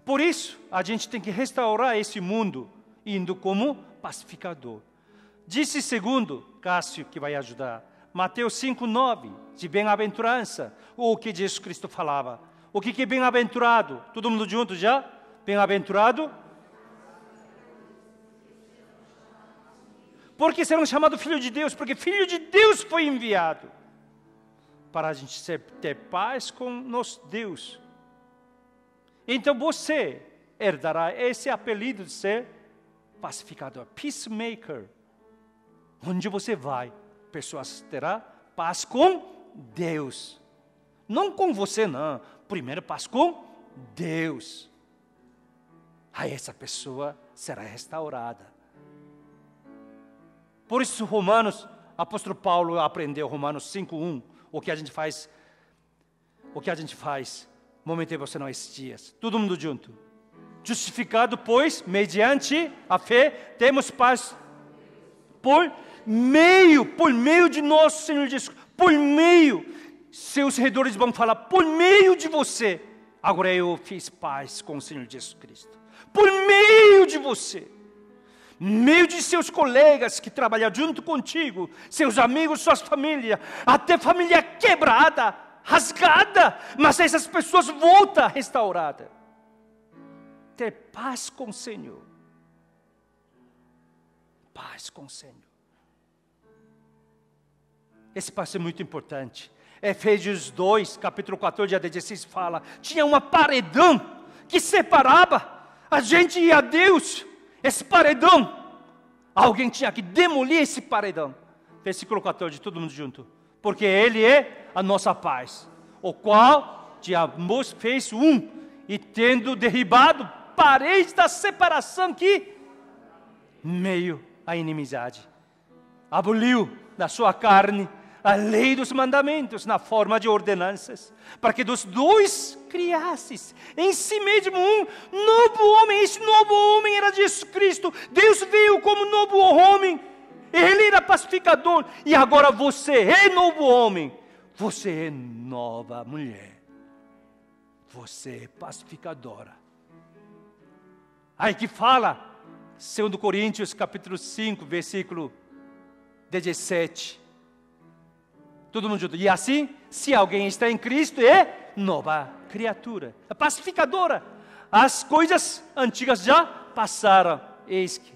Speaker 1: Por isso, a gente tem que restaurar esse mundo, indo como pacificador. Disse segundo, Cássio, que vai ajudar, Mateus 5:9, de bem-aventurança, o que Jesus Cristo falava. O que é bem-aventurado? Todo mundo junto já? Bem-aventurado? Porque serão chamados filho de Deus, porque filho de Deus foi enviado para a gente ter paz com nosso Deus. Então você herdará esse apelido de ser pacificador, peacemaker. Onde você vai, pessoas terão paz com Deus. Não com você, não. Primeiro paz com Deus. Aí essa pessoa será restaurada. Por isso, Romanos, apóstolo Paulo aprendeu, Romanos 5:1, o que a gente faz, momentei você não esses dias. Todo mundo junto. Justificado, pois, mediante a fé, temos paz por meio de nosso Senhor Jesus, por meio, seus redores vão falar, por meio de você, agora eu fiz paz com o Senhor Jesus Cristo, por meio de você, meio de seus colegas que trabalham junto contigo, seus amigos, suas famílias, até família quebrada, rasgada, mas essas pessoas voltam restauradas, ter paz com o Senhor, paz com o Senhor. Esse passo é muito importante. Efésios 2, capítulo 14, a 16 fala, tinha uma paredão que separava a gente e a Deus. Esse paredão, alguém tinha que demolir esse paredão. Versículo 14, todo mundo junto. porque Ele é a nossa paz, o qual de ambos fez um, e tendo derribado paredes da separação que meio à inimizade, aboliu da sua carne a lei dos mandamentos na forma de ordenanças, para que dos dois criasses em si mesmo um novo homem. Esse novo homem era Jesus Cristo. Deus veio como novo homem. Ele era pacificador. E agora você é novo homem. Você é nova mulher. Você é pacificadora. Aí que fala, 2 Coríntios capítulo 5, versículo 17. Todo mundo junto. E assim, se alguém está em Cristo, é nova criatura. É pacificadora. As coisas antigas já passaram. Eis que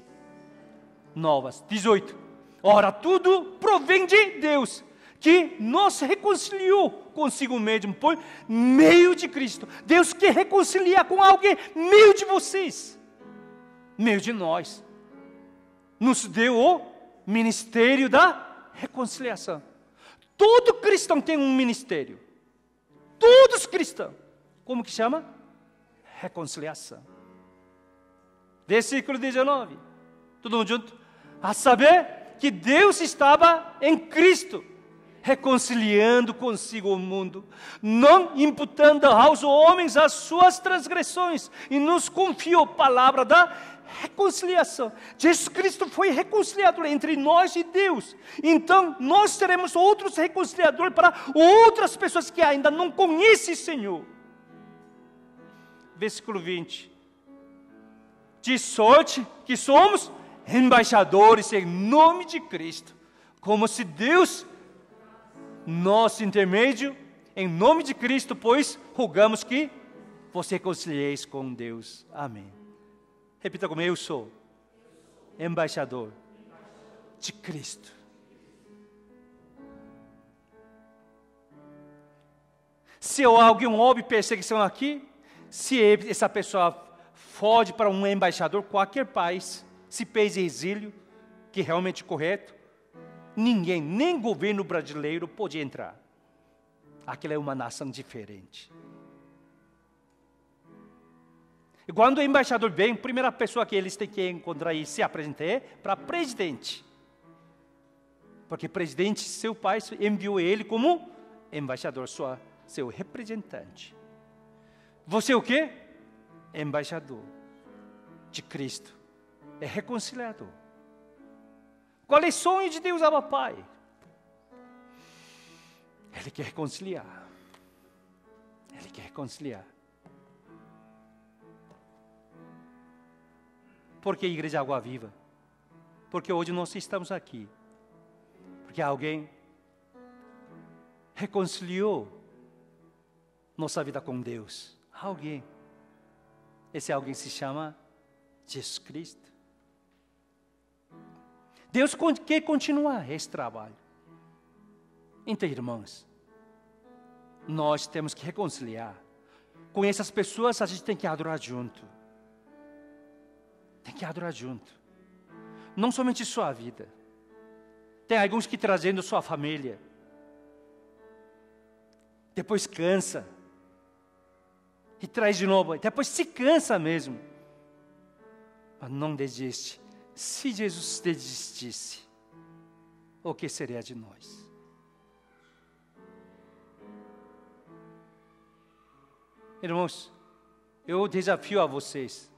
Speaker 1: novas. 18. Ora, tudo provém de Deus, que nos reconciliou consigo mesmo por meio de Cristo. Deus quer reconciliar com alguém, meio de vocês, meio de nós. Nos deu o ministério da reconciliação. Todo cristão tem um ministério. Todos cristãos. Como que chama? Reconciliação. Versículo 19. Todo mundo junto? A saber que Deus estava em Cristo, reconciliando consigo o mundo, não imputando aos homens as suas transgressões, e nos confiou a palavra da reconciliação. Jesus Cristo foi reconciliador entre nós e Deus. Então, nós teremos outros reconciliadores para outras pessoas que ainda não conhecem o Senhor. Versículo 20. De sorte que somos embaixadores em nome de Cristo, como se Deus, nosso intermédio, em nome de Cristo, pois rogamos que vos reconcilieis com Deus. Amém. Repita comigo: eu sou embaixador de Cristo. Se alguém houve perseguição aqui, se essa pessoa foge para um embaixador, qualquer país, se fez exílio, que é realmente correto, ninguém, nem governo brasileiro pode entrar. Aquela é uma nação diferente. E quando o embaixador vem, a primeira pessoa que eles têm que encontrar e se apresentar é para presidente. Porque presidente, seu pai, enviou ele como embaixador, seu representante. Você é o quê? Embaixador de Cristo. É reconciliador. Qual é o sonho de Deus, Abba Pai? Ele quer reconciliar. Ele quer reconciliar. Por que a Igreja Água Viva? Porque hoje nós estamos aqui. Porque alguém reconciliou nossa vida com Deus. Alguém. Esse alguém se chama Jesus Cristo. Deus quer continuar esse trabalho. Então, irmãos, nós temos que reconciliar. Com essas pessoas a gente tem que adorar junto. Tem que adorar junto. Não somente sua vida. Tem alguns que trazendo sua família. Depois cansa. E traz de novo. Depois se cansa mesmo. Mas não desiste. Se Jesus desistisse, o que seria de nós? Irmãos, eu desafio a vocês.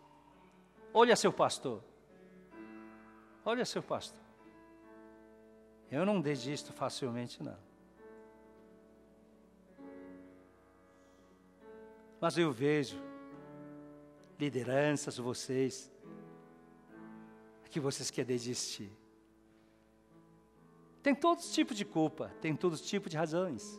Speaker 1: Olha seu pastor. Olha seu pastor. Eu não desisto facilmente, não. Mas eu vejo lideranças, vocês, que vocês querem desistir. Tem todos os tipos de culpa, tem todos os tipos de razões.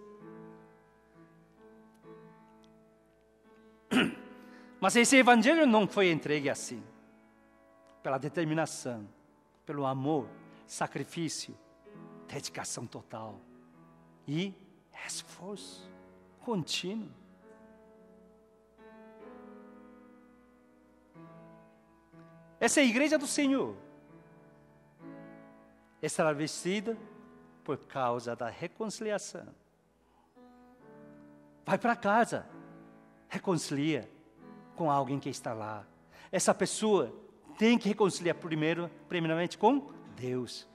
Speaker 1: Mas esse evangelho não foi entregue assim. Pela determinação, pelo amor, sacrifício, dedicação total e esforço contínuo. Essa é a igreja do Senhor. Estará vestida por causa da reconciliação. Vai para casa, reconcilia com alguém que está lá. Essa pessoa tem que reconciliar primeiramente com Deus.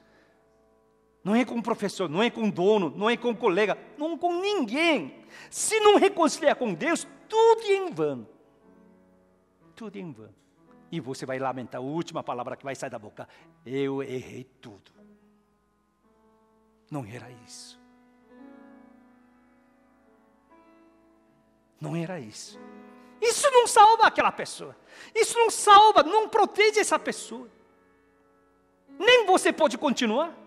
Speaker 1: Não é com o professor, não é com o dono, não é com o colega, não com ninguém. Se não reconciliar com Deus, tudo é em vão. Tudo é em vão. E você vai lamentar a última palavra que vai sair da boca. Eu errei tudo. Não era isso. Não era isso. Isso não salva aquela pessoa. Isso não salva, não protege essa pessoa. Nem você pode continuar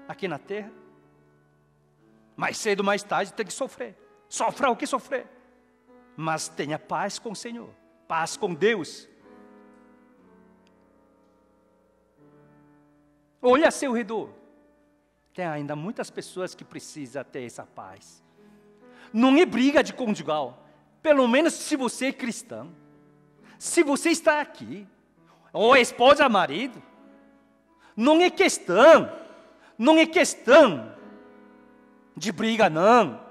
Speaker 1: aqui na terra. Mais cedo, mais tarde, tem que sofrer. Sofra o que sofrer. Mas tenha paz com o Senhor. Paz com Deus. Olha a seu redor. Tem ainda muitas pessoas que precisam ter essa paz. Não é briga de conjugal. Pelo menos se você é cristão. Se você está aqui. Ou esposa, marido. Não é questão. Não é questão de briga, não.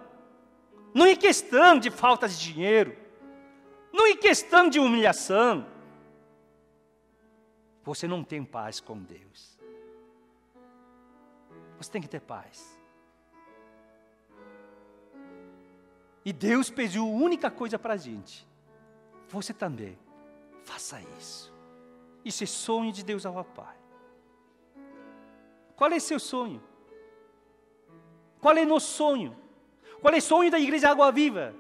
Speaker 1: Não é questão de falta de dinheiro. Não é questão de humilhação. Você não tem paz com Deus. Você tem que ter paz. E Deus pediu a única coisa para a gente. Você também. Faça isso. Isso é sonho de Deus ao Pai. Qual é seu sonho? Qual é nosso sonho? Qual é o sonho da Igreja Água Viva?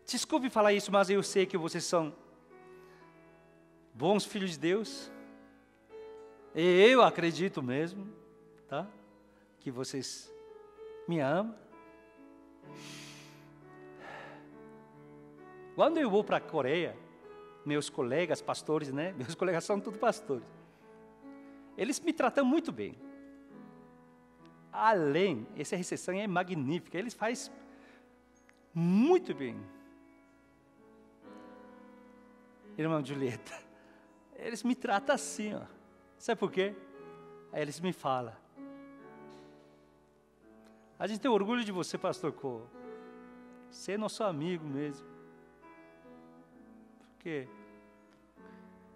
Speaker 1: Desculpe falar isso, mas eu sei que vocês são bons filhos de Deus. E eu acredito mesmo, tá? Que vocês me amam. Quando eu vou para a Coreia, meus colegas, pastores, né? Meus colegas são todos pastores. Eles me tratam muito bem. Além, essa recepção é magnífica. Eles fazem muito bem. Irmã Julieta, eles me tratam assim, ó. Sabe por quê? Aí eles me falam. A gente tem orgulho de você, pastor Ko. Você é nosso amigo mesmo. Porque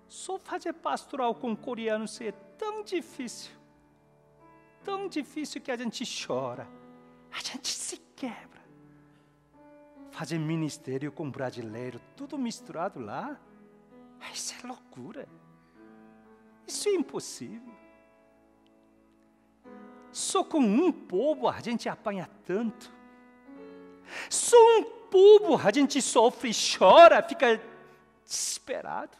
Speaker 1: só fazer pastoral com coreano é tão difícil. Tão difícil que a gente chora. A gente se quebra. Fazer ministério com brasileiro, tudo misturado lá. Isso é loucura. Isso é impossível. Só com um povo a gente apanha tanto. Só um povo a gente sofre, chora, fica desesperado.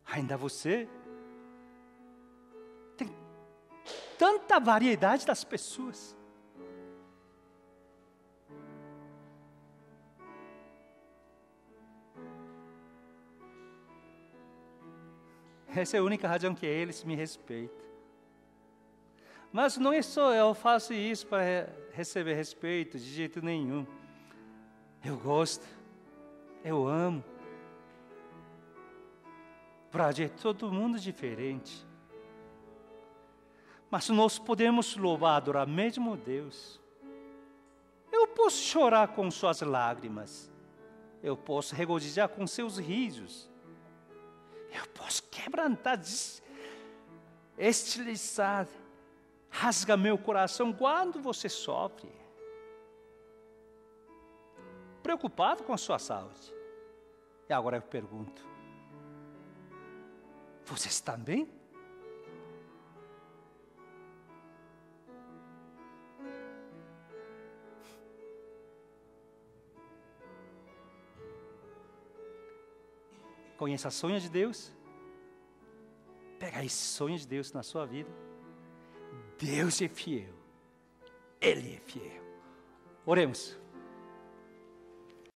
Speaker 1: Ainda você tem tanta variedade das pessoas. Essa é a única razão que eles me respeitam. Mas não é só eu faço isso para receber respeito, de jeito nenhum. Eu gosto, eu amo. Brasil é todo mundo diferente. Mas nós podemos louvar, adorar mesmo Deus. Eu posso chorar com suas lágrimas. Eu posso regozijar com seus risos. Eu posso quebrantar, estilizar, rasga meu coração quando você sofre. Preocupado com a sua saúde. E agora eu pergunto, você está bem? Conheça o sonho de Deus? Pega esse sonho de Deus na sua vida. Deus é fiel. Ele é fiel. Oremos.